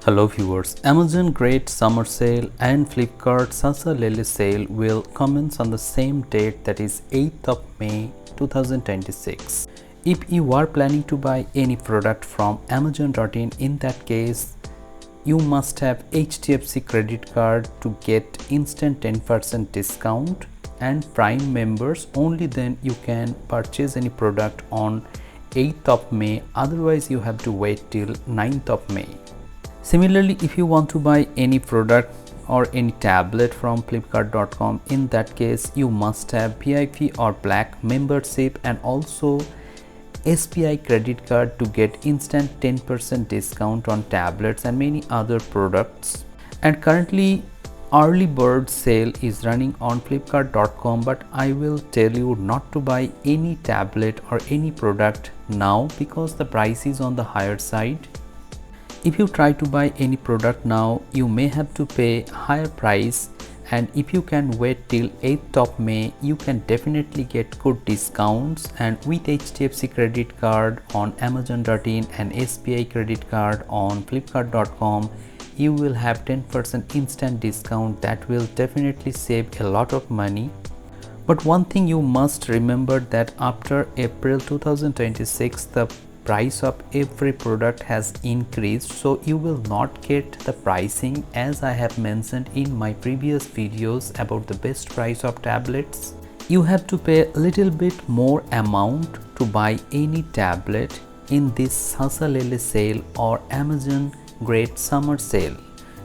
Hello viewers, Amazon Great Summer Sale and Flipkart Sasa Lele Sale will commence on the same date, that is 8th of May 2026. If you are planning to buy any product from Amazon.in, in that case you must have HDFC credit card to get instant 10% discount, and Prime members, only then you can purchase any product on 8th of May, otherwise you have to wait till 9th of May. Similarly, if you want to buy any product or any tablet from flipkart.com, in that case you must have VIP or Black membership and also SBI credit card to get instant 10% discount on tablets and many other products. And currently early bird sale is running on flipkart.com, but I will tell you not to buy any tablet or any product now because the price is on the higher side. If you try to buy any product now, you may have to pay higher price, and if you can wait till 8th of May, you can definitely get good discounts. And with HDFC credit card on Amazon.in and SBI credit card on flipkart.com, you will have 10% instant discount. That will definitely save a lot of money. But one thing you must remember, that after April 2026, the price of every product has increased, so you will not get the pricing as I have mentioned in my previous videos about the best price of tablets. You have to pay a little bit more amount to buy any tablet in this Sasa Lele sale or Amazon Great Summer Sale.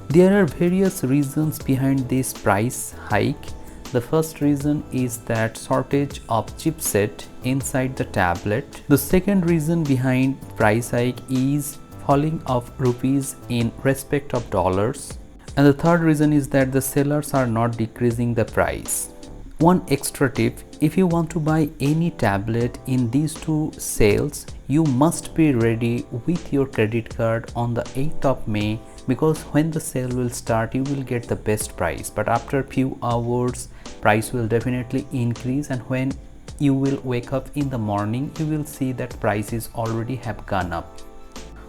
There are various reasons behind this price hike. The first reason is that shortage of chipset inside the tablet. The second reason behind price hike is falling of rupees in respect of dollars. And the third reason is that the sellers are not decreasing the price. One extra tip: if you want to buy any tablet in these two sales, you must be ready with your credit card on the 8th of May, because when the sale will start you will get the best price, but after few hours price will definitely increase, and when you will wake up in the morning you will see that prices already have gone up.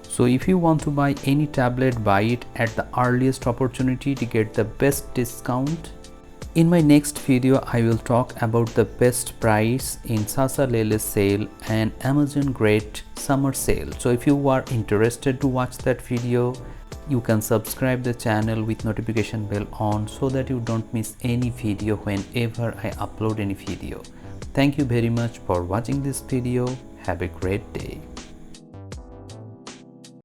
So if you want to buy any tablet, buy it at the earliest opportunity to get the best discount. In my next video I will talk about the best price in Sasa Lele sale and Amazon Great Summer Sale. So if you are interested to watch that video, you can subscribe the channel with notification bell on so that you don't miss any video whenever I upload any video. Thank you very much for watching this video. Have a great day.